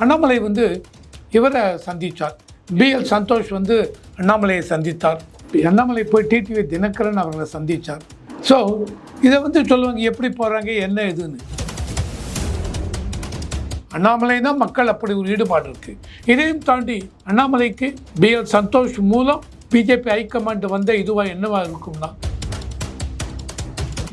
அண்ணாமலை வந்து இவரை சந்தித்தார். பிஎல் சந்தோஷ் வந்து அண்ணாமலையை சந்தித்தார். அண்ணாமலை போய் டிடிவி தினகரன் அவர்களை சந்தித்தார். ஸோ இதை வந்து சொல்லுவாங்க எப்படி போகிறாங்க என்ன இதுன்னு. அண்ணாமலை தான் மக்கள் அப்படி ஒரு ஈடுபாடு இருக்குது. இதையும் தாண்டி அண்ணாமலைக்கு பிஎல் சந்தோஷ் மூலம் பிஜேபி ஹைகமாண்ட் வந்த இதுவாக என்னவாக இருக்கும்னா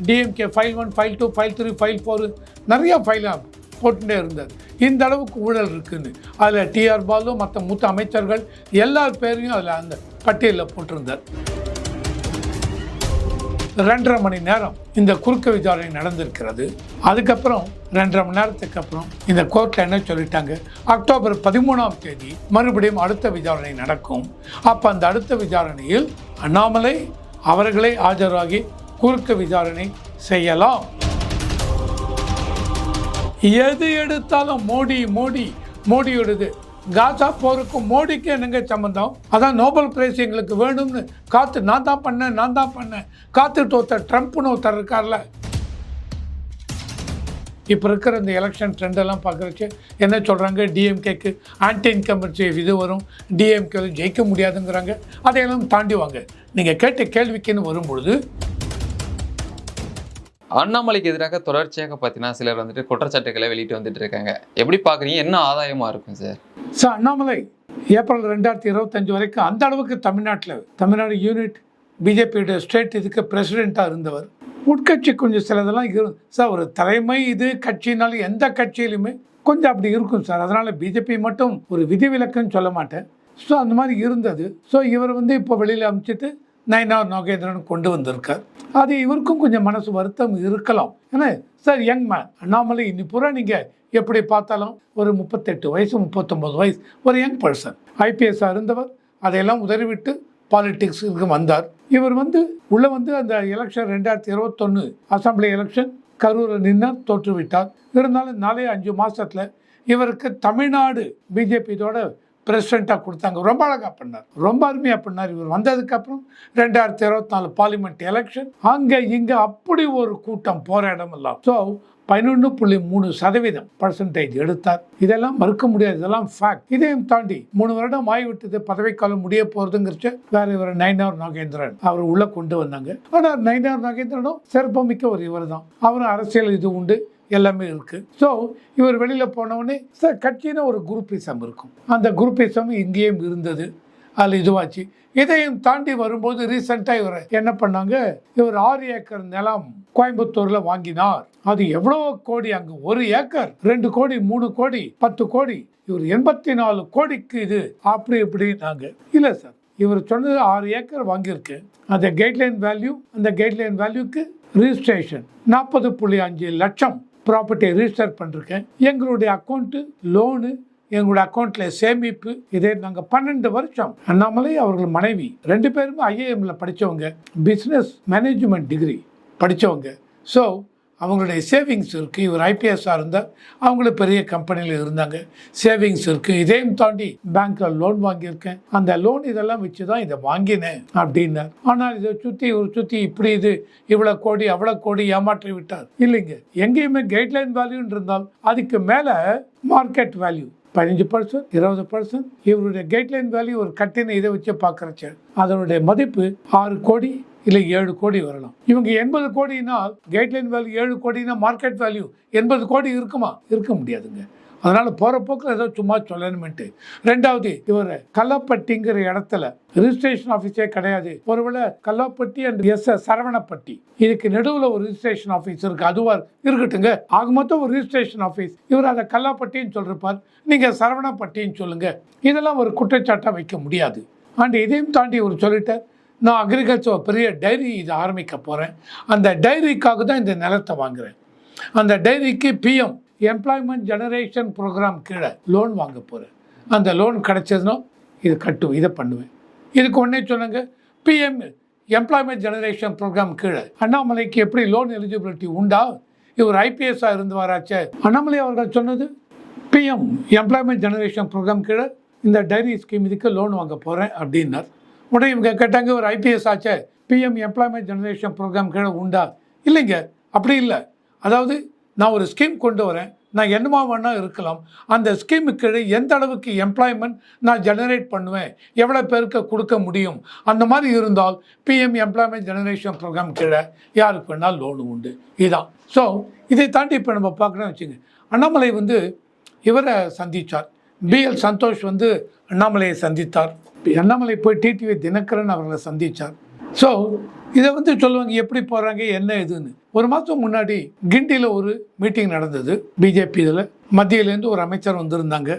DMK file 1 file 2 file 3 file 4 நிறையா ஃபைலாக போட்டுட்டே இருந்தார். இந்த அளவுக்கு ஊழல் இருக்குன்னு அதில் டிஆர் பாலு மற்ற மூத்த அமைச்சர்கள் எல்லா பேரையும் அதில் அந்த பட்டியலில் போட்டிருந்தார். 2.5 மணி நேரம் இந்த குறுக்கு விசாரணை நடந்திருக்கிறது. அதுக்கப்புறம் 2.5 மணி நேரத்துக்கு அப்புறம் இந்த கோர்ட்டில் என்ன சொல்லிட்டாங்க, அக்டோபர் 13ஆம் தேதி மறுபடியும் அடுத்த விசாரணை நடக்கும். அப்போ அந்த அடுத்த விசாரணையில் அண்ணாமலை அவர்களே ஆஜராகி குறுக்கு விசாரணை செய்யலாம். எது எடுத்தாலும் மோடி மோடி மோடியோடது. காசா போருக்கும் மோடிக்கு என்னங்க சம்பந்தம்? அதான் நோபல் பிரைஸ் எங்களுக்கு வேணும்னு காத்து நான் தான் பண்ணேன் காத்துட்டு ஒருத்தர் ட்ரம்ப்னு ஒருத்தர் இருக்கார்ல. இப்போ இருக்கிற இந்த எலெக்ஷன் ட்ரெண்டெல்லாம் பார்க்குறச்சு என்ன சொல்கிறாங்க, டிஎம்கேக்கு ஆன்டி இன்கம்பன்சி இது வரும், டிஎம்கே ஜெயிக்க முடியாதுங்கிறாங்க. அதையெல்லாம் தாண்டிவாங்க. நீங்கள் கேட்ட கேள்விக்குன்னு வரும்பொழுது அண்ணாமலைக்கு எதிராக தொடர்ச்சியாக பார்த்தீங்கன்னா சிலர் வந்துட்டு குற்றச்சாட்டுகளை வெளியிட்டு வந்துட்டு இருக்காங்க. எப்படி பார்க்குறீங்க? என்ன ஆதாயமாக இருக்கும் சார்? அண்ணாமலை ஏப்ரல் 2025 வரைக்கும் அந்த அளவுக்கு தமிழ்நாடு யூனிட் பிஜேபியோட ஸ்டேட் இதுக்கு பிரசிடெண்ட்டாக இருந்தவர். உட்கட்சி கொஞ்சம் சிலதெல்லாம் சார் ஒரு தலைமை இது கட்சினாலும் எந்த கட்சியிலுமே கொஞ்சம் அப்படி இருக்கும் சார். அதனால் பிஜேபி மட்டும் ஒரு விதிவிலக்குன்னு சொல்ல மாட்டேன். ஸோ அந்த மாதிரி இருந்தது. ஸோ இவர் வந்து இப்போ வெளியில் அமைச்சிட்டு நயினார் நாகேந்திரன் கொண்டு வந்திருக்கார். அது இவருக்கும் கொஞ்சம் மனசு வருத்தம் இருக்கலாம். ஏன்னா சார் யங் மேன் அண்ணாமலை இன்னி பூரா நீங்கள் எப்படி பார்த்தாலும் ஒரு 38 வயசு 39 வயசு ஒரு யங் பர்சன். ஐபிஎஸ்ஸாக இருந்தவர். அதையெல்லாம் உதறிவிட்டு பாலிடிக்ஸுக்கு வந்தார். இவர் வந்து உள்ளே வந்து அந்த எலெக்ஷன் 2021 அசம்பிளி எலெக்ஷன் கரூரில் நின்றார், தோற்றுவிட்டார். இருந்தாலும் 4-5 மாதத்தில் இவருக்கு தமிழ்நாடு பிஜேபியோட பிரசிடெண்ட்டாக கொடுத்தாங்க. ரொம்ப அழகாக பண்ணார், ரொம்ப அருமையாக பண்ணார். இவர் வந்ததுக்கப்புறம் 2024 பார்லிமெண்ட் எலெக்ஷன் அங்கே இங்கே அப்படி ஒரு கூட்டம் போராடம் எல்லாம். ஸோ 11.3% எடுத்தார். இதெல்லாம் மறுக்க முடியாது, இதெல்லாம் ஃபேக்ட். இதையும் தாண்டி 3 வருடம் ஆகிவிட்டது, பதவிக்காலம் முடிய போகிறதுங்கிறச்ச வேற இவர் நயினார் நாகேந்திரன் அவர் உள்ளே கொண்டு வந்தாங்க. ஆனால் நயினார் நாகேந்திரனும் சிறப்புமிக்க ஒரு இவர் தான். அவரும் அரசியல் இது உண்டு, எல்லாமே இருக்கு. ஸோ இவர் வெளியில் போனவுடனே சார் கட்சின்னு ஒரு குரூப்பிசம் இருக்கும். அந்த குரூப்பிசம் இங்கேயும் இருந்தது, அதில் இதுவாச்சு. இதையும் தாண்டி வரும்போது ரீசெண்டாக இவர் என்ன பண்ணாங்க, இவர் 6 ஏக்கர் நிலம் கோயம்புத்தூரில் வாங்கினார். அது எவ்வளோ கோடி, அங்கே 1 ஏக்கர் 2 கோடி 3 கோடி 10 கோடி, இவர் 84 கோடிக்கு இது அப்படி இப்படின்னாங்க. இல்லை சார், இவர் சொன்னது 6 ஏக்கர் வாங்கியிருக்கு. அந்த கைட்லைன் வேல்யூ, அந்த கைட்லைன் வேல்யூக்கு ரிஜிஸ்ட்ரேஷன் 40.5 லட்சம் ப்ராப்பர்ட்டியை ரிஜிஸ்டர் பண்ணிருக்கேன். எங்களுடைய அக்கௌண்ட்டு லோனு, எங்களுடைய அக்கௌண்ட்டில் சேமிப்பு, இதே நாங்கள் 12 வருஷம். அண்ணாமலை அவர்கள் மனைவி 2 பேருமே ஐஏஎம்ல படித்தவங்க, பிஸ்னஸ் மேனேஜ்மெண்ட் டிகிரி படித்தவங்க. ஸோ அவங்களுடைய சேவிங்ஸ் இருக்குது. இவர் ஐபிஎஸ்ஸாக இருந்தால் அவங்களும் பெரிய கம்பெனியில் இருந்தாங்க, சேவிங்ஸ் இருக்குது. இதையும் தாண்டி பேங்க்கில் லோன் வாங்கியிருக்கேன். அந்த லோன் இதெல்லாம் வச்சு தான் இதை வாங்கினேன் அப்படின்னார். ஆனால் இதை சுற்றி இப்படி இது இவ்வளோ கோடி அவ்வளோ கோடி ஏமாற்றி விட்டார். இல்லைங்க, எங்கேயுமே கைட்லைன் வேல்யூன்னு இருந்தால் அதுக்கு மேலே மார்க்கெட் வேல்யூ 15% 20%. இவருடைய கைட்லைன் வேல்யூ ஒரு கட்டின இதை வச்சு பார்க்குறச்ச அதனுடைய மதிப்பு 6 கோடி இல்லை 7 கோடி வரலாம். இவங்க 80 கோடினால் கைட்லைன் வேல்யூ 7 கோடினா மார்க்கெட் வேல்யூ 80 கோடி இருக்குமா? இருக்க முடியாதுங்க. அதனால் போகிற போக்கில் ஏதோ சும்மா சொல்லணுமென்ட்டு. 2வது, இவர் கல்லாப்பட்டிங்கிற இடத்துல ரிஜிஸ்ட்ரேஷன் ஆஃபீஸே கிடையாது. ஒருவேளை கல்லாப்பட்டி அண்ட் சரவணப்பட்டி இதுக்கு நடுவில் ஒரு ரிஜிஸ்ட்ரேஷன் ஆஃபீஸ் இருக்குது, அதுவாக இருக்கட்டுங்க. ஆக மொத்தம் ஒரு ரிஜிஸ்ட்ரேஷன் ஆஃபீஸ். இவர் அதை கல்லாப்பட்டின்னு சொல்லிருப்பார், நீங்கள் சரவணப்பட்டின்னு சொல்லுங்கள். இதெல்லாம் ஒரு குற்றச்சாட்டாக வைக்க முடியாது. அண்ட் இதையும் தாண்டி இவர் சொல்லிட்டார், நான் அக்ரிகல்ச்சர் பெரிய டைரி இதை ஆரம்பிக்க போகிறேன். அந்த டைரிக்காக தான் இந்த நிலத்தை வாங்குகிறேன். அந்த டைரிக்கு பிஎம் எம்ப்ளாய்மெண்ட் ஜெனரேஷன் ப்ரோக்ராம் கீழே லோன் வாங்க போகிறேன். அந்த லோன் கிடச்சதுன்னா இது கட்டுவேன், இதை பண்ணுவேன். இதுக்கு ஒன்றே சொன்னாங்க, பிஎம் எம்ப்ளாய்மெண்ட் ஜெனரேஷன் ப்ரோக்ராம் கீழே அண்ணாமலைக்கு எப்படி லோன் எலிஜிபிலிட்டி உண்டா? இவர் ஐபிஎஸ்ஸாக இருந்து வராச்சே. அண்ணாமலை அவர்கள் சொன்னது பிஎம் எம்ப்ளாய்மெண்ட் ஜெனரேஷன் ப்ரோக்ராம் கீழே இந்த டைரி ஸ்கீம் இதுக்கு லோன் வாங்க போகிறேன் அப்படின்னார். உடனே இவங்க கேட்டாங்க, ஒரு ஐபிஎஸ் ஆச்சே, பிஎம் எம்ப்ளாய்மெண்ட் ஜெனரேஷன் ப்ரோக்ராம் கீழே உண்டா? இல்லைங்க, அப்படி இல்லை. அதாவது நான் ஒரு ஸ்கீம் கொண்டு வரேன், நான் என்னமா வேணா இருக்கலாம், அந்த ஸ்கீமுக்கு கீழே எந்த அளவுக்கு எம்ப்ளாய்மெண்ட் நான் ஜெனரேட் பண்ணுவேன், எவ்வளோ பேருக்கு கொடுக்க முடியும், அந்த மாதிரி இருந்தால் பிஎம் எம்ப்ளாய்மெண்ட் ஜெனரேஷன் ப்ரோக்ராம் கீழே யாருக்கு வேணால் லோனு உண்டு. இதுதான். ஸோ இதை தாண்டி இப்போ நம்ம பார்க்குறோம்னு வச்சுங்க, அண்ணாமலை வந்து இவரை சந்தித்தார், பிஎல் சந்தோஷ் வந்து அண்ணாமலையை சந்தித்தார், அண்ணாமலை போய் டிடிவி தினகரன் அவர்களை சந்தித்தார். ஸோ இதை வந்து சொல்லுவாங்க எப்படி போகிறாங்க என்ன இதுன்னு. ஒரு மாதம் முன்னாடி கிண்டியில் ஒரு மீட்டிங் நடந்தது பிஜேபி. இதில் மத்தியிலேருந்து ஒரு அமைச்சர் வந்திருந்தாங்க.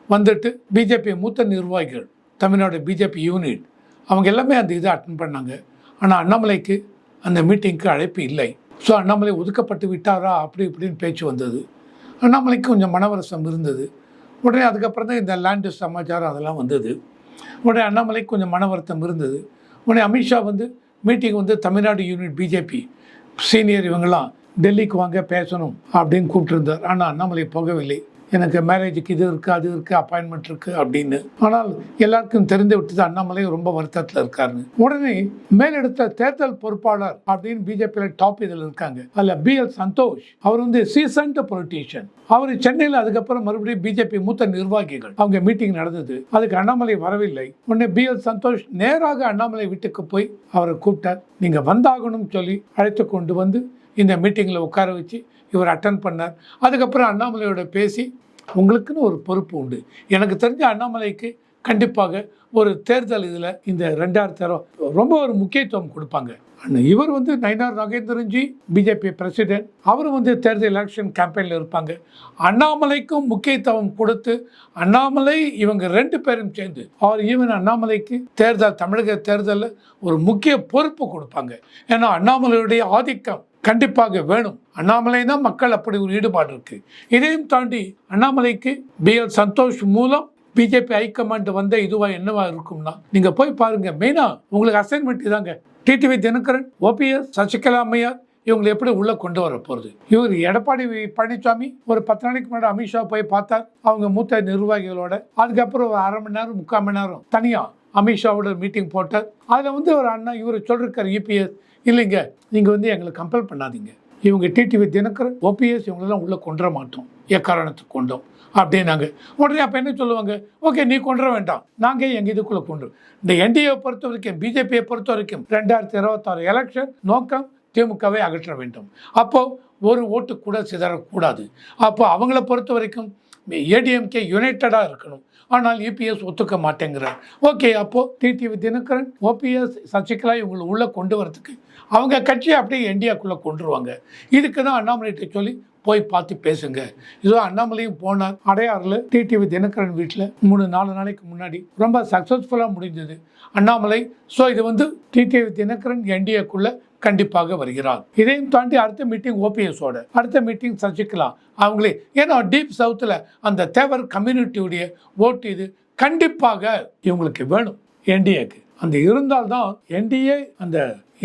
வந்துட்டு பிஜேபி மூத்த நிர்வாகிகள், தமிழ்நாடு பிஜேபி யூனிட், அவங்க எல்லாமே அந்த இதை அட்டன் பண்ணாங்க. ஆனால் அண்ணாமலைக்கு அந்த மீட்டிங்க்கு அழைப்பு இல்லை. ஸோ அண்ணாமலை ஒதுக்கப்பட்டு விட்டாரா அப்படி இப்படின்னு பேச்சு வந்தது. அண்ணாமலைக்கு கொஞ்சம் மனவரசம் இருந்தது. உடனே அதுக்கப்புறம் தான் இந்த லேண்டு சமாச்சாரம் அதெல்லாம் வந்தது. உடனே அண்ணாமலைக்கு கொஞ்சம் மன வருத்தம் இருந்தது. உடனே அமித்ஷா வந்து மீட்டிங் வந்து தமிழ்நாடு யூனிட் பிஜேபி சீனியர் இவங்கெல்லாம் டெல்லிக்கு வாங்க பேசணும் அப்படின்னு கூப்பிட்டுருந்தார். ஆனால் அண்ணாமலை போகவில்லை. எனக்கு மேரேஜுக்கு இது இருக்குது அது இருக்குது அப்பாயின்மெண்ட் இருக்குது அப்படின்னு. ஆனால் எல்லாருக்கும் தெரிந்து விட்டது அண்ணாமலை ரொம்ப வருத்தத்தில் இருக்காருன்னு. உடனே மேலெடுத்த தேர்தல் பொறுப்பாளர் அப்படின்னு பிஜேபியில் டாப் இதில் இருக்காங்க, அதில் பிஎல் சந்தோஷ். அவர் வந்து சீசன்ட் பொலிட்டீஷியன். அவர் சென்னையில் அதுக்கப்புறம் மறுபடியும் பிஜேபி மூத்த நிர்வாகிகள் அவங்க மீட்டிங் நடந்தது. அதுக்கு அண்ணாமலை வரவில்லை. உடனே பிஎல் சந்தோஷ் நேராக அண்ணாமலை வீட்டுக்கு போய் அவரை கூப்பிட்டார். நீங்கள் வந்தாகணும்னு சொல்லி அழைத்து கொண்டு வந்து இந்த மீட்டிங்கில் உட்கார வச்சு இவர் அட்டன் பண்ணார். அதுக்கப்புறம் அண்ணாமலையோட பேசி உங்களுக்குன்னு ஒரு பொறுப்பு உண்டு. எனக்கு தெரிஞ்ச அண்ணாமலைக்கு கண்டிப்பாக ஒரு தேர்தல் இதில் இந்த 2020 ரொம்ப ஒரு முக்கியத்துவம் கொடுப்பாங்க. இவர் வந்து நயினார் நாகேந்திரன்ஜி பிஜேபி பிரசிடென்ட், அவர் வந்து தேர்தல் எலெக்ஷன் கேம்பெயினில் இருப்பாங்க. அண்ணாமலைக்கும் முக்கியத்துவம் கொடுத்து அண்ணாமலை இவங்க 2 பேரும் சேர்ந்து அவர் ஈவன் அண்ணாமலைக்கு தேர்தல் தமிழக தேர்தலில் ஒரு முக்கிய பொறுப்பு கொடுப்பாங்க. ஏன்னா அண்ணாமலையுடைய ஆதிக்கம் கண்டிப்பாக வேணும். அண்ணாமலை தான் மக்கள் அப்படி ஒரு ஈடுபாடு இருக்கு. இதையும் தாண்டி அண்ணாமலைக்கு பிஎல் சந்தோஷ் மூலம் பிஜேபி ஹைகமாண்ட் வந்த இதுவா என்னவா இருக்கும்னா நீங்க போய் பாருங்க. மெயினா உங்களுக்கு அசைன்மெண்ட் இதாங்க, டிடிவி தினகரன், ஓபிஎஸ், சசிகலா அம்மையார் இவங்களை எப்படி உள்ள கொண்டு வர போறது. இவர் எடப்பாடி பழனிசாமி ஒரு 10 நாளைக்கு முன்னாடி அமித்ஷா போய் பார்த்தார் அவங்க மூத்த நிர்வாகிகளோட. அதுக்கப்புறம் ஒரு 1/2 மணி நேரம் 3/4 மணி நேரம் தனியா அமித்ஷாவோட மீட்டிங் போட்டார். அதில் வந்து ஒரு அண்ணா இவர் சொல்லிருக்காரு இபிஎஸ், இல்லைங்க நீங்கள் வந்து எங்களை கம்பல் பண்ணாதீங்க, இவங்க டிடிவி தினகரன் ஓபிஎஸ் இவங்களெல்லாம் உள்ளே கொண்டுற மாட்டோம், எக்காரணத்துக்கு கொண்டோம் அப்படின்னாங்க. உடனே அப்போ என்ன சொல்லுவாங்க, ஓகே நீ கொண்டுற வேண்டாம், நாங்கள் எங்கள் இதுக்குள்ளே கொண்டு. இந்த என்டிஏ பொறுத்த வரைக்கும் பிஜேபியை பொறுத்த வரைக்கும் 2026 எலெக்ஷன் நோக்கம் திமுகவை அகற்ற வேண்டும். அப்போது ஒரு ஓட்டு கூட சிதறக்கூடாது. அப்போ அவங்கள பொறுத்த வரைக்கும் ஏடிஎம்கே யுனைட்டடாக இருக்கணும். ஆனால் இபிஎஸ் ஒத்துக்க மாட்டேங்கிறார். ஓகே, அப்போது டிடிவி தினகரன் ஓபிஎஸ் சசிகலா இவங்களை உள்ளே கொண்டு வரதுக்கு அவங்க கட்சியை அப்படியே இந்தியாக்குள்ளே கொண்டுருவாங்க. இதுக்கு தான் அண்ணாமலைகிட்ட சொல்லி போய் பார்த்து பேசுங்க. இதோ அண்ணாமலையும் போனார் அடையாறில் டிடிவி தினகரன் வீட்டில் 3-4 நாளைக்கு முன்னாடி ரொம்ப சக்ஸஸ்ஃபுல்லாக முடிஞ்சது அண்ணாமலை. ஸோ இது வந்து டிடிவி தினகரன் என்டிஏக்குள்ளே கண்டிப்பாக வருகிறார். இதையும் தாண்டி அடுத்த மீட்டிங் ஓபிஎஸோட, அடுத்த மீட்டிங் சசிகலா அவங்களே. ஏன்னா டீப் சவுத்தில் அந்த தேவர் கம்யூனிட்டியுடைய ஓட்டு இது கண்டிப்பாக இவங்களுக்கு வேணும் என்டிஏக்கு. அந்த இருந்தால்தான் என்டிஏ அந்த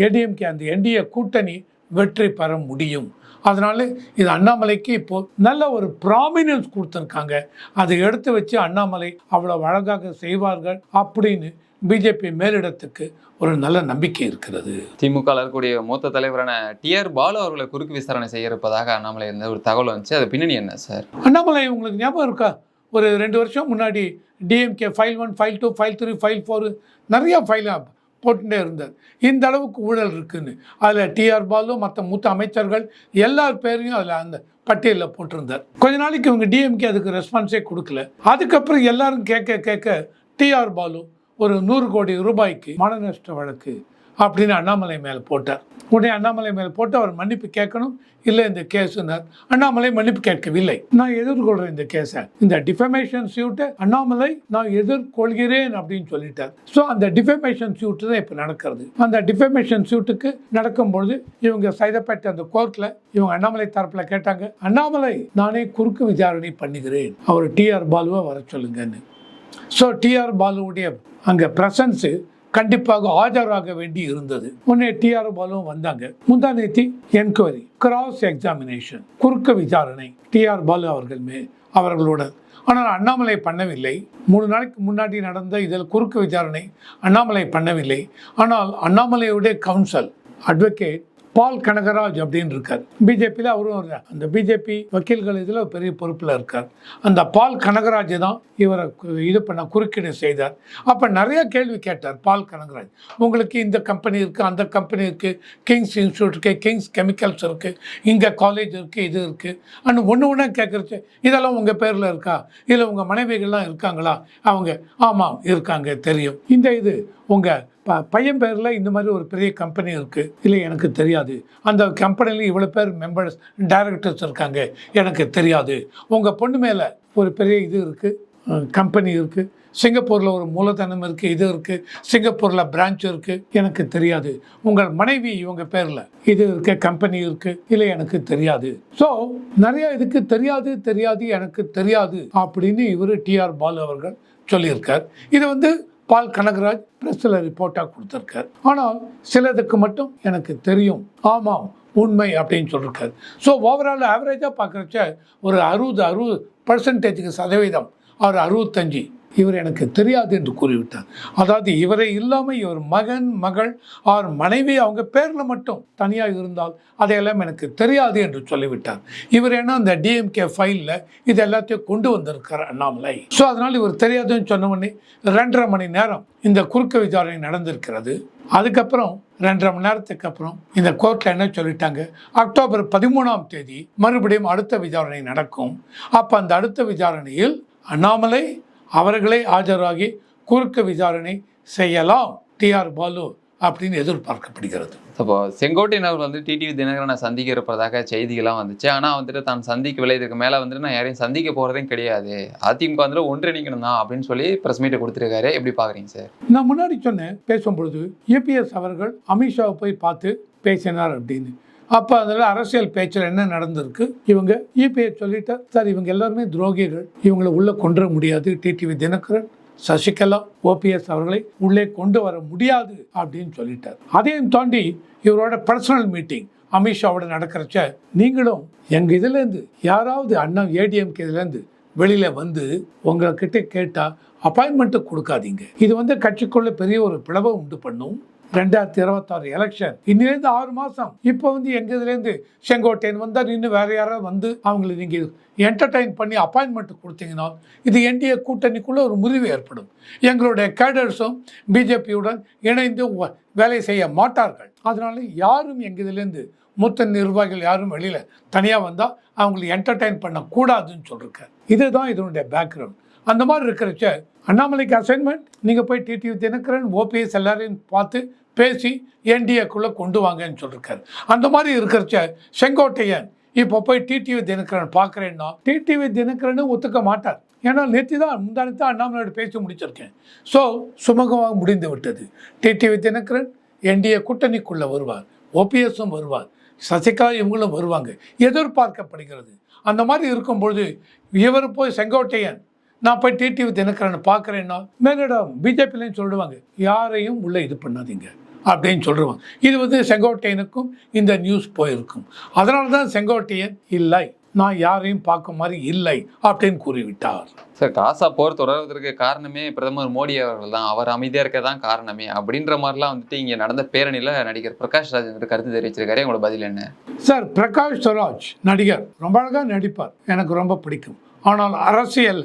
ஏடிஎம்கே அந்த என்டிஏ கூட்டணி வெற்றி பெற முடியும். அதனால இது அண்ணாமலைக்கு இப்போ நல்ல ஒரு ப்ராமினன்ஸ் கொடுத்துருக்காங்க. அதை எடுத்து வச்சு அண்ணாமலை அவ்வளவு அழகாக செய்வார்கள் அப்படின்னு பிஜேபி மேலிடத்துக்கு ஒரு நல்ல நம்பிக்கை இருக்கிறது. திமுக இருக்கக்கூடிய மூத்த தலைவரான டிஆர் பாலு அவர்களை குறுக்கு விசாரணை செய்ய இருப்பதாக அண்ணாமலை இருந்த ஒரு தகவல் வந்துச்சு. அது பின்னணி என்ன சார்? அண்ணாமலை உங்களுக்கு ஞாபகம் இருக்கா, ஒரு 2 வருஷம் முன்னாடி DMK file 1, file 2, file 3, file 4 நிறைய ஃபைலாக போட்டுட்டே இருந்தார். இந்த அளவுக்கு ஊழல் இருக்குன்னு. அதில் டிஆர் பாலு மற்ற மூத்த அமைச்சர்கள் எல்லார் பேரையும் அதில் அந்த பட்டியலில் போட்டிருந்தார். கொஞ்ச நாளைக்கு இவங்க டிஎம்கே அதுக்கு ரெஸ்பான்ஸே கொடுக்கல. அதுக்கப்புறம் எல்லாரும் கேட்க டிஆர் பாலு ஒரு 100 கோடி ரூபாய்க்கு மான நஷ்ட வழக்கு அப்படின்னு அண்ணாமலை மேலே போட்டார். உடனே அண்ணாமலை மேலே போட்டு அவர் மன்னிப்பு கேட்கணும், இல்லை இந்த கேஸுன்னார். அண்ணாமலை மன்னிப்பு கேட்கவில்லை. நான் எதிர்கொள்கிறேன் இந்த கேஸை, இந்த டிஃபமேஷன் சூட்டை அண்ணாமலை நான் எதிர்கொள்கிறேன் அப்படின்னு சொல்லிட்டார். ஸோ அந்த டிஃபமேஷன் சூட்டு தான் இப்போ நடக்கிறது. அந்த டிஃபமேஷன் சூட்டுக்கு நடக்கும்பொழுது இவங்க சைதாப்பேட்டை அந்த கோர்ட்டில் இவங்க அண்ணாமலை தரப்பில் கேட்டாங்க, அண்ணாமலை நானே குறுக்கு விசாரணை பண்ணுகிறேன், அவர் டிஆர் பாலுவை வர சொல்லுங்கன்னு. ஸோ டிஆர் பாலுவுடைய அங்கே ப்ரெசன்ஸு கண்டிப்பாக ஆஜராக வேண்டி இருந்தது. உடனே டிஆர் பாலுவும் வந்தாங்க. முந்தானேத்தி என்கொயரி, கிராஸ் எக்ஸாமினேஷன், குறுக்க விசாரணை டிஆர் பாலு அவர்களோட. ஆனால் அண்ணாமலை பண்ணவில்லை. 3 நாளைக்கு முன்னாடி நடந்த இதில் குறுக்கு விசாரணை அண்ணாமலை பண்ணவில்லை. ஆனால் அண்ணாமலையுடைய கவுன்சில் அட்வொகேட் பால் கனகராஜ் அப்படின்னு இருக்கார். பிஜேபியில் அவரும் அந்த பிஜேபி வக்கீல்கள் இதில் பெரிய பொறுப்பில் இருக்கார். அந்த பால் கனகராஜ் தான் இவரை இது பண்ண குறுக்கீடு செய்தார். அப்போ நிறைய கேள்வி கேட்டார் பால் கனகராஜ். உங்களுக்கு இந்த கம்பெனி இருக்குது, அந்த கம்பெனி இருக்குது, கிங்ஸ் இன்ஸ்டியூட் இருக்குது, கிங்ஸ் கெமிக்கல்ஸ் இருக்குது, இங்கே காலேஜ் இருக்குது, இது இருக்குது அண்ட் ஒன்று ஒன்றா கேட்குறச்சு இதெல்லாம் உங்கள் பேரில் இருக்கா, இதில் உங்கள் மனைவிகள்லாம் இருக்காங்களா? அவங்க ஆமாம் இருக்காங்க, தெரியும். இது உங்கள் பையன் பேரில் இந்த மாதிரி ஒரு பெரிய கம்பெனி இருக்குது, இல்லை எனக்கு தெரியாது. அந்த கம்பெனியில் இவ்வளோ பேர் மெம்பர்ஸ் டைரக்டர்ஸ் இருக்காங்க, எனக்கு தெரியாது. உங்கள் பொண்ணு மேலே ஒரு பெரிய இது இருக்குது, கம்பெனி இருக்குது, சிங்கப்பூரில் ஒரு மூலதனம் இருக்குது, இது இருக்குது, சிங்கப்பூரில் பிரான்ச் இருக்குது, எனக்கு தெரியாது. உங்கள் மனைவி இவங்க பேரில் இது இருக்க கம்பெனி இருக்குது, இல்லை எனக்கு தெரியாது. ஸோ நிறைய இதுக்கு தெரியாது எனக்கு தெரியாது அப்படின்னு இவர் டிஆர் பாலு அவர்கள் சொல்லியிருக்கார். இது பால் கனகராஜ் பிரஸ்ல ரிப்போர்ட்டாக கொடுத்துருக்கார். ஆனால் சிலதுக்கு மட்டும் எனக்கு தெரியும், ஆமாம் உண்மை அப்படின்னு சொல்லியிருக்காரு. ஸோ ஓவரால் ஆவரேஜாக பார்க்குறச்ச ஒரு 60% சதவீதம், அவர் 65 இவர் எனக்கு தெரியாது என்று கூறிவிட்டார். அதாவது இவரை இல்லாமல் இவர் மகன் மகள் அவர் மனைவி அவங்க பேரில் மட்டும் தனியாக இருந்தால் அதையெல்லாம் எனக்கு தெரியாது என்று சொல்லிவிட்டார். இவர் ஏன்னா அந்த டிஎம்கே ஃபைலில் இது எல்லாத்தையும் கொண்டு வந்திருக்கார் அண்ணாமலை. ஸோ அதனால் இவர் தெரியாதுன்னு சொன்ன உடனே 2.5 மணி நேரம் இந்த குறுக்கு விசாரணை நடந்திருக்கிறது. அதுக்கப்புறம் 2.5 மணி நேரத்துக்கு அப்புறம் இந்த கோர்ட்டில் என்ன சொல்லிட்டாங்க, அக்டோபர் 13ஆம் தேதி மறுபடியும் அடுத்த விசாரணை நடக்கும். அப்போ அந்த அடுத்த விசாரணையில் அண்ணாமலை அவர்களே ஆஜராகி குறுக்கு விசாரணை செய்யலாம் டிஆர் பாலு அப்படின்னு எதிர்பார்க்கப்படுகிறது. அப்போ செங்கோட்டையன் அவர் டிடிவி தினகரனை சந்திக்க இருப்பதாக செய்திகள்லாம் வந்துச்சு. ஆனால் தான் சந்திக்கவில்லை, இதுக்கு மேலே நான் யாரையும் சந்திக்க போகிறதையும் கிடையாது, அதிமுக ஒன்றிணைக்கணும் தான் அப்படின்னு சொல்லி ப்ரெஸ் மீட்டை கொடுத்துருக்காரு. எப்படி பார்க்குறீங்க சார்? நான் முன்னாடி சொன்னேன் பேசும்பொழுது இபிஎஸ் அவர்கள் அமித்ஷாவை போய் பார்த்து பேசினார் அப்படின்னு. அப்போ அதில் அரசியல் பேச்சில் என்ன நடந்திருக்கு, இவங்க இபிஎஸ் சொல்லிட்டார், சார் இவங்க எல்லாருமே துரோகிகள், இவங்களை உள்ளே கொண்டு முடியாது, டிடிவி தினகரன் சசிகலா ஓபிஎஸ் அவர்களை உள்ளே கொண்டு வர முடியாது அப்படின்னு சொல்லிட்டார். அதையும் தாண்டி இவரோட பர்சனல் மீட்டிங் அமித்ஷாவோட நடக்கிறச்ச நீங்களும் எங்கள் இதுலேருந்து யாராவது அண்ணா ஏடிஎம்கே இதுலேருந்து வெளியில் வந்து உங்கள்கிட்ட கேட்டால் அப்பாயின்மெண்ட்டு கொடுக்காதீங்க. இது கட்சிக்குள்ள பெரிய ஒரு பிளவை உண்டு பண்ணும். 2026 எலெக்ஷன் இன்னிலேருந்து 6 மாதம். இப்போ எங்கள் இதுலேருந்து செங்கோட்டையன் வந்தால் இன்னும் வேறு யாராவது வந்து அவங்களை நீங்கள் என்டர்டைன் பண்ணி அப்பாயின்மெண்ட் கொடுத்தீங்கன்னா இது என்டிஏ கூட்டணிக்குள்ளே ஒரு முறிவு ஏற்படும். எங்களுடைய கேடர்ஸும் பிஜேபியுடன் இணைந்து வேலை செய்ய மாட்டார்கள். அதனால யாரும் எங்கள் இதுலேருந்து மூத்த நிர்வாகிகள் யாரும் வெளியில் தனியாக வந்தால் அவங்களை என்டர்டைன் பண்ணக்கூடாதுன்னு சொல்லியிருக்காரு. இதுதான் இதனுடைய பேக்ரவுண்ட். அந்த மாதிரி இருக்கிறச்ச அண்ணாமலைக்கு அசைன்மெண்ட், நீங்கள் போய் டிடிவி தினகரன் ஓபிஎஸ் எல்லாரையும் பார்த்து பேசி என்டிஏக்குள்ளே கொண்டு வாங்கன்னு சொல்லியிருக்காரு. அந்த மாதிரி இருக்கிறச்ச செங்கோட்டையன் இப்போ போய் டிடிவி தினகரன் பார்க்குறேன்னா டிடிவி தினகரன் ஒத்துக்க மாட்டார். ஏன்னா நேற்று தான் முந்தானத்தான் அண்ணாமலையோட பேசி முடிச்சிருக்கேன். ஸோ சுமூகமாக முடிந்து விட்டது. டிடிவி தினகரன் என்டிஏ கூட்டணிக்குள்ளே வருவார், ஓபிஎஸும் வருவார், சசிகலா இவங்களும் வருவாங்க எதிர்பார்க்கப்படுகிறது. அந்த மாதிரி இருக்கும்பொழுது இவர் போய் செங்கோட்டையன் நான் போய் டிடிவி தினகரனை பார்க்குறேன்னா மேலிடம் பிஜேபியிலையும் சொல்லுவாங்க யாரையும் உள்ளே இது பண்ணாதீங்க அப்படின்னு சொல்லுவாங்க. இது செங்கோட்டையனுக்கும் இந்த நியூஸ் போயிருக்கும். அதனால தான் செங்கோட்டையன் இல்லை, நான் யாரையும் பார்க்க மாதிரி இல்லை அப்படின்னு கூறிவிட்டார். சார், காசா போர் தொடர்வதற்கு காரணமே பிரதமர் மோடி அவர்கள் தான், அவர் அமைதியாக இருக்க தான் காரணமே அப்படின்ற மாதிரிலாம் இங்கே நடந்த பேரணியில் நடிகர் பிரகாஷ் ராஜ் கருத்து தெரிவிச்சிருக்காரு. உங்களோட பதில் என்ன சார்? பிரகாஷ் ராஜ் நடிகர் ரொம்ப அழகாக நடிப்பார், எனக்கு ரொம்ப பிடிக்கும். ஆனால் அரசியல்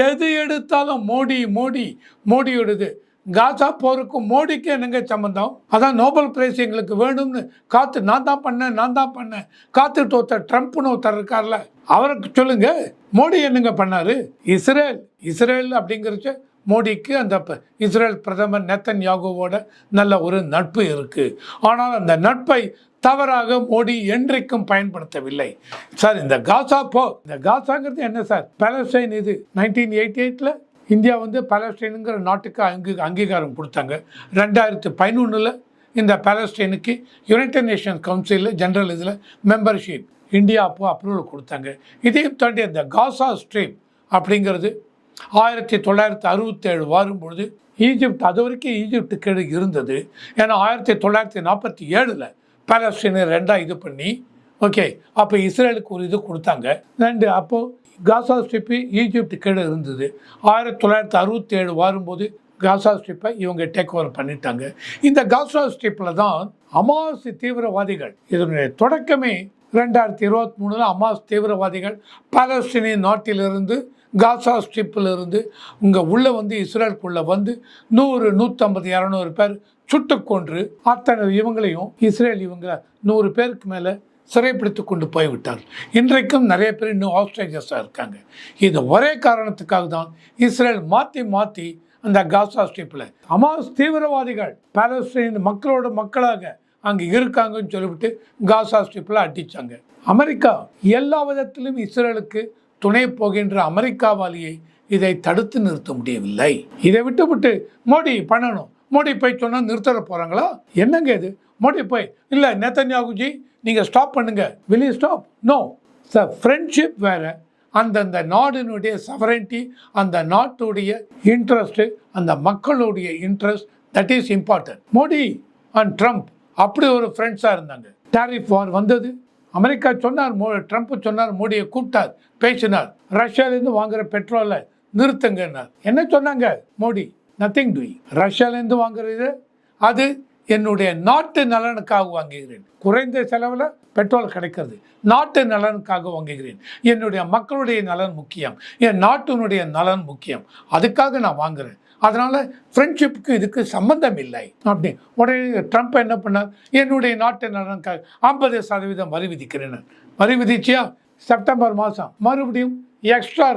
எது எடுத்தாலும் மோடி மோடி மோடியோடது. காசா போருக்கும் மோடிக்கு என்னங்க சம்பந்தம்? அதான் நோபல் பிரைஸ் எங்களுக்கு வேணும்னு காத்து நான் தான் பண்ணேன் காத்துட்டு ஒருத்தர் ட்ரம்ப்னு ஒருத்தர் இருக்கார்ல, அவருக்கு சொல்லுங்க மோடி என்னங்க பண்ணாரு? இஸ்ரேல் அப்படிங்கிறச்ச மோடிக்கு அந்த இஸ்ரேல் பிரதமர் நெத்தன்யாகுவோட நல்ல ஒரு நட்பு இருக்கு. ஆனால் அந்த நட்பை தவறாக மோடி என்றைக்கும் பயன்படுத்தவில்லை. சார் இந்த காசாங்கிறது என்ன சார்? பாலஸ்டைன். இது 1988 இந்தியா பாலஸ்டைனுங்கிற நாட்டுக்கு அங்கீகாரம் கொடுத்தாங்க. 2011 இந்த பாலஸ்டைனுக்கு யுனைடெட் நேஷன்ஸ் கவுன்சிலில் ஜெனரல் இதில் மெம்பர்ஷிப் இந்தியா அப்போ அப்ரூவல் கொடுத்தாங்க. இதையும் தாண்டி அந்த காசா ஸ்ட்ரீம் அப்படிங்கிறது 1967 வரும்பொழுது ஈஜிப்ட், அது வரைக்கும் ஈஜிப்டு கீழே இருந்தது. ஏன்னா 1947 பாலஸ்தீனை 2 இது பண்ணி ஓகே அப்போ இஸ்ரேலுக்கு ஒரு இது கொடுத்தாங்க. அப்போது காசா ஸ்ட்ரிப்பு ஈஜிப்டு கீழே இருந்தது. 1967 வரும்போது காசா ஸ்ட்ரிப்பை இவங்க டேக் ஓவர் பண்ணிட்டாங்க. இந்த காசா ஸ்ட்ரிப்பில் தான் ஹமாஸ் தீவிரவாதிகள், இதனுடைய தொடக்கமே 2023 ஹமாஸ் தீவிரவாதிகள் பாலஸ்தீனிய நாட்டிலிருந்து காசா ஸ்ட்ரிப்பிலிருந்து உள்ளே வந்து இஸ்ரேலுக்குள்ளே வந்து 100, 150, 200 பேர் சுட்டு கொன்று அத்தனை இவங்களையும் இஸ்ரேல் 100 பேருக்கு மேலே சிறைப்பிடித்து கொண்டு போய்விட்டார். இன்றைக்கும் நிறைய பேர் இன்னும் ஆஸ்ட்ரேலியஸாக இருக்காங்க. இது ஒரே காரணத்துக்காக தான் இஸ்ரேல் மாற்றி அந்த காசா ஸ்ட்ரிப்பில் ஹமாஸ் தீவிரவாதிகள் பாலஸ்தீன் மக்களோட மக்களாக அங்கே இருக்காங்கன்னு சொல்லிவிட்டு காசா ஸ்ட்ரிப்பில் அடித்தாங்க. அமெரிக்கா எல்லா விதத்திலும் இஸ்ரேலுக்கு துணை போகின்ற அமெரிக்காவாலேயே இதை தடுத்து நிறுத்த முடியவில்லை. இதை விட்டு மோடி பண்ணணும், மோடி போய் சொன்னால் நிறுத்த போகிறாங்களா? என்னங்க இது? மோடி போய் இல்லை நேதன்யாகுஜி நீங்கள் ஸ்டாப் பண்ணுங்க, will you stop? No sir, friendship வேறு, அந்தந்த நாடினுடைய சவரன்டி, அந்த நாட்டுடைய இன்ட்ரெஸ்ட்டு, அந்த மக்களுடைய interest, that is important. Modi and Trump அப்படி ஒரு ஃப்ரெண்ட்ஸாக இருந்தாங்க. டாரிஃப் வார் வந்தது, அமெரிக்கா சொன்னார், ட்ரம்ப் சொன்னார், மோடியை கூப்பிட்டார், பேசினார், ரஷ்யாவிலேருந்து வாங்குகிற பெட்ரோலை நிறுத்துங்கன்னார். என்ன சொன்னாங்க மோடி? Nothing doing. ரஷ்யாவிலேருந்து வாங்குறது அது என்னுடைய நாட்டு நலனுக்காக வாங்குகிறேன், குறைந்த செலவில் பெட்ரோல் கிடைக்கிறது, நாட்டு நலனுக்காக வாங்குகிறேன், என்னுடைய மக்களுடைய நலன் முக்கியம், என் நாட்டினுடைய நலன் முக்கியம், அதுக்காக நான் வாங்குகிறேன், அதனால் ஃப்ரெண்ட்ஷிப்புக்கு இதுக்கு சம்பந்தம் இல்லை அப்படி. உடனே ட்ரம்ப் என்ன பண்ணார்? என்னுடைய நாட்டு நலனுக்காக 50% வரி விதிக்கிறேன். வரி விதிச்சியா? செப்டம்பர் மாதம் மறுபடியும் எக்ஸ்ட்ரா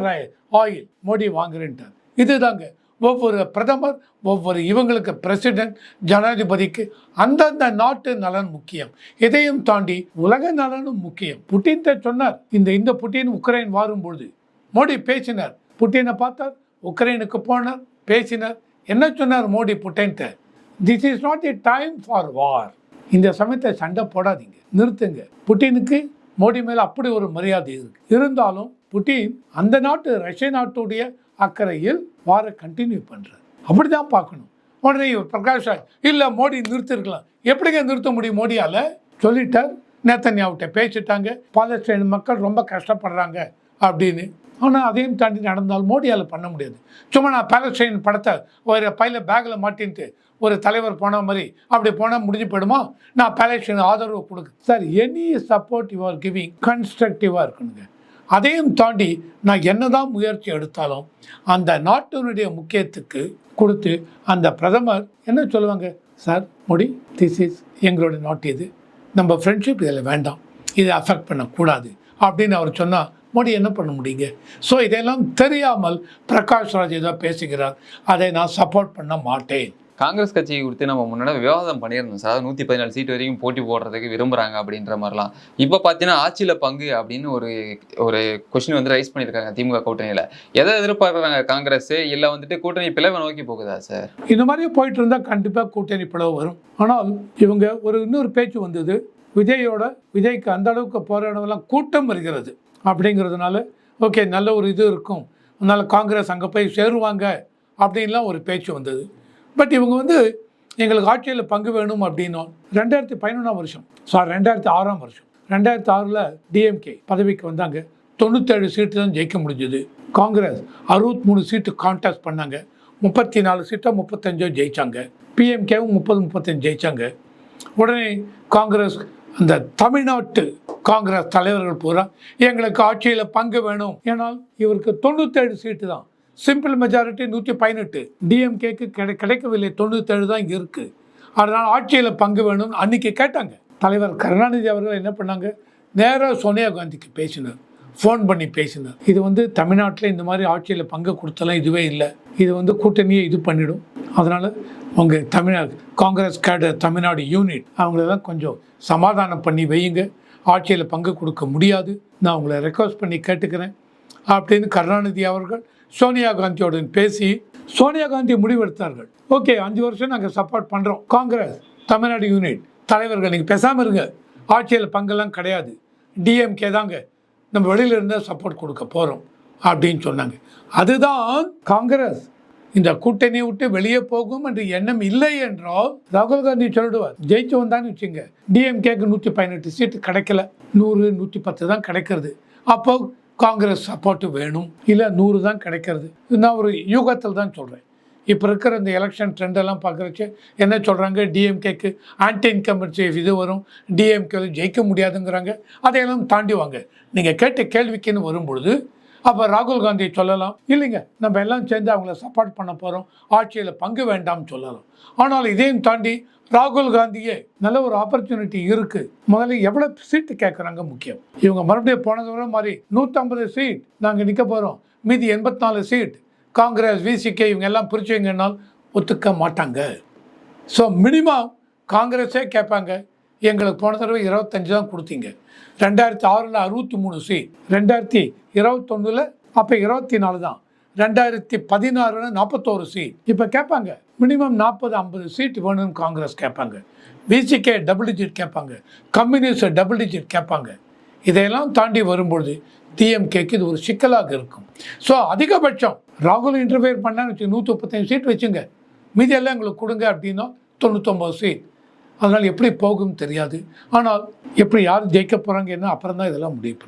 ஆயில் மோடி வாங்குறேன்ட்டார். இதுதாங்க ஒவ்வொரு பிரதமர், ஒவ்வொரு இவங்களுக்கு பிரசிடென்ட், ஜனாதிபதிக்கு அந்தந்த நாட்டு நலன் முக்கியம், இதையும் தாண்டி உலக நலனும் முக்கியம். புட்டின் சொன்னார், இந்த புட்டின் உக்ரைன் வாரும்பொழுது மோடி பேசினார், புட்டினை பார்த்தார், உக்ரைனுக்கு போனார், பேசினார். என்ன சொன்னார் மோடி புட்டின்ட்ட? This is not a time for war. இந்த சமயத்தை சண்டை போடாதீங்க, நிறுத்துங்க. புட்டினுக்கு மோடி மேலே அப்படி ஒரு மரியாதை இருக்கு. இருந்தாலும் புட்டின் அந்த நாட்டு ரஷ்ய நாட்டுடைய அக்கறையில் வாரை கண்டினியூ பண்ணுறார். அப்படி தான் பார்க்கணும். உடனே பிரகாஷ் ராஜ் இல்லை மோடி நிறுத்திருக்கலாம். எப்படிங்க நிறுத்த முடியும் மோடியால்? சொல்லிட்டார், நேதன்யாவுட்ட பேசிட்டாங்க, பாலஸ்தீன் மக்கள் ரொம்ப கஷ்டப்படுறாங்க அப்படின்னு. ஆனால் அதையும் தாண்டி நடந்தால் மோடியால் பண்ண முடியாது. சும்மா நான் பாலஸ்தீன் படத்தை ஒரு பேக்கில் மாட்டின்ட்டு ஒரு தலைவர் போன மாதிரி அப்படி போனால் முடிஞ்சு போயிடுமா? நான் பாலஸ்தீன் ஆதரவு கொடுக்கு sir. Any support you are giving கன்ஸ்ட்ரக்டிவாக இருக்கணுங்க. அதையும் தாண்டி நான் என்னதான் முயற்சி எடுத்தாலும் அந்த நாட்டினுடைய முக்கியத்துக்கு கொடுத்து அந்த பிரதமர் என்ன சொல்லுவாங்க? சார் மோடி, திஸ் இஸ் எங்களோட நாட்டு, இது நம்ம ஃப்ரெண்ட்ஷிப் இதில் வேண்டாம், இதை அஃபெக்ட் பண்ணக்கூடாது அப்படின்னு அவர் சொன்னால் மோடி என்ன பண்ண முடியுங்க? ஸோ இதெல்லாம் தெரியாமல் பிரகாஷ் ராஜ் ஏதோ பேசுகிறார், அதை நான் சப்போர்ட் பண்ண மாட்டேன். காங்கிரஸ் கட்சியை குறித்து நம்ம முன்னாடி விவாதம் பண்ணியிருந்தோம் சார். 114 சீட் வரைக்கும் போட்டி போடுறதுக்கு விரும்புகிறாங்க அப்படின்ற மாதிரிலாம். இப்போ பார்த்தீங்கன்னா ஆட்சியில் பங்கு அப்படின்னு ஒரு கொஸ்டின் வந்து ரைஸ் பண்ணியிருக்காங்க திமுக கூட்டணியில். எதை எதிர்பார்க்குறாங்க காங்கிரஸ்? இல்லை வந்துட்டு கூட்டணி பிளவை நோக்கி போகுதா சார்? இந்த மாதிரி போயிட்டு இருந்தால் கண்டிப்பாக கூட்டணி பிளவு வரும். ஆனால் இவங்க இன்னொரு பேச்சு வந்தது, விஜய்க்கு அந்த அளவுக்கு போராடலாம் கூட்டம் வருகிறது அப்படிங்கிறதுனால ஓகே நல்ல ஒரு இது இருக்கும், அதனால் காங்கிரஸ் அங்கே போய் சேருவாங்க அப்படின்லாம் ஒரு பேச்சு வந்தது. பட் இவங்க எங்களுக்கு ஆட்சியில் பங்கு வேணும் அப்படின்னோம். 2011 வருஷம் 2006 வருஷம் 2006 டிஎம்கே பதவிக்கு வந்தாங்க. 97 சீட்டு தான் ஜெயிக்க முடிஞ்சது. காங்கிரஸ் 63 சீட்டு கான்டெஸ்ட் பண்ணாங்க. 34 சீட்டோ 35 ஜெயித்தாங்க. பிஎம்கேவும் 30-35 ஜெயித்தாங்க. உடனே காங்கிரஸ் அந்த தமிழ்நாட்டு காங்கிரஸ் தலைவர்கள் பூரா எங்களுக்கு ஆட்சியில் பங்கு வேணும். ஏன்னால் இவருக்கு 97 சீட்டு தான், சிம்பிள் மெஜாரிட்டி 118. டிஎம்கேக்கு கிடைக்கவில்லை, 97 தான் இங்கே இருக்குது. அதனால் ஆட்சியில் பங்கு வேணும் அன்றைக்கி கேட்டாங்க. தலைவர் கருணாநிதி அவர்கள் என்ன பண்ணாங்க? நேராக சோனியா காந்திக்கு பேசினார், ஃபோன் பண்ணி பேசினார். இது தமிழ்நாட்டில் இந்த மாதிரி ஆட்சியில் பங்கு கொடுத்தலாம் இதுவே இல்லை, இது கூட்டணியை இது பண்ணிடும், அதனால் உங்கள் காங்கிரஸ் கேடர் தமிழ்நாடு யூனிட் அவங்களெல்லாம் கொஞ்சம் சமாதானம் பண்ணி வையுங்க, ஆட்சியில் பங்கு கொடுக்க முடியாது, நான் உங்களை ரெக்வஸ்ட் பண்ணி கேட்டுக்கிறேன் அப்படின்னு கருணாநிதி அவர்கள் சோனியா காந்தியோடன் பேசி சோனியா காந்தி முடிவெடுத்தார்கள். ஓகே 5 வருஷம் நாங்கள் சப்போர்ட் பண்ணுறோம், காங்கிரஸ் தமிழ்நாடு யூனிட் தலைவர்கள் நீங்கள் பேசாமல் இருங்க, ஆட்சியில் பங்கெல்லாம் கிடையாது, டிஎம்கே தாங்க நம்ம வெளியில் இருந்தால் சப்போர்ட் கொடுக்க போகிறோம் அப்படின்னு சொன்னாங்க. அதுதான் காங்கிரஸ் இந்த கூட்டணியை விட்டு வெளியே போகும் என்ற எண்ணம் இல்லை என்றால் ராகுல் காந்தி சொல்லிடுவார், ஜெயிச்சு வந்தான்னு வச்சுங்க, டிஎம்கேக்கு 118 சீட்டு கிடைக்கல, 100 110 தான் கிடைக்கிறது, அப்போ காங்கிரஸ் சப்போர்ட்டு வேணும், இல்லை 100 தான் கிடைக்கிறது. நான் ஒரு யூகத்தில் தான் சொல்கிறேன். இப்போ இருக்கிற இந்த எலெக்ஷன் ட்ரெண்டெல்லாம் பார்க்குறச்சு என்ன சொல்கிறாங்க, டிஎம்கேக்கு ஆன்டி இன்கம்பன்சி இது வரும், டிஎம்கே ஜெயிக்க முடியாதுங்கிறாங்க. அதையெல்லாம் தாண்டி வாங்க. நீங்கள் கேட்ட கேள்விக்குன்னு வரும்பொழுது அப்போ ராகுல் காந்தி சொல்லலாம், இல்லைங்க நம்ம எல்லாம் சேர்ந்து அவங்கள சப்போர்ட் பண்ண போகிறோம், ஆட்சியில் பங்கு வேண்டாம்னு சொல்லலாம். ஆனால் இதையும் தாண்டி ராகுல் காந்தியே நல்ல ஒரு ஆப்பர்ச்சுனிட்டி இருக்குது. முதல்ல எவ்வளோ சீட்டு கேட்குறாங்க முக்கியம். இவங்க மறுபடியும் போனது வர மாதிரி 150 சீட் நாங்கள் நிற்க போகிறோம், மீதி 84 சீட் காங்கிரஸ் விசிகே இவங்க எல்லாம் பிரிச்சுங்கன்னால் ஒத்துக்க மாட்டாங்க. ஸோ மினிமம் காங்கிரஸே கேட்பாங்க, எங்களுக்கு போன தடவை 25 தான் கொடுத்தீங்க, 2006 63 சீட், 2021 அப்போ 24 தான், 2016 41 சீட். இப்போ கேட்பாங்க மினிமம் 40-50 சீட் வேணும்னு காங்கிரஸ் கேட்பாங்க, விசிகே டபுள் டிஜிட் கேட்பாங்க, கம்யூனிஸ்ட் டபுள் டிஜிட் கேட்பாங்க. இதையெல்லாம் தாண்டி வரும்பொழுது டிஎம்கேக்கு இது ஒரு சிக்கலாக இருக்கும். ஸோ அதிகபட்சம் ராகுல் இன்டர்ஃபியர் பண்ணான்னு வச்சு 135 சீட் வச்சுங்க, மீதியெல்லாம் எங்களுக்கு கொடுங்க அப்படின்னா 99 சீட். அதனால் எப்படி போகும் தெரியாது. ஆனால் எப்படி யார் ஜெயிக்க போகிறாங்க என்ன அப்புறம் தான் இதெல்லாம் முடிவு.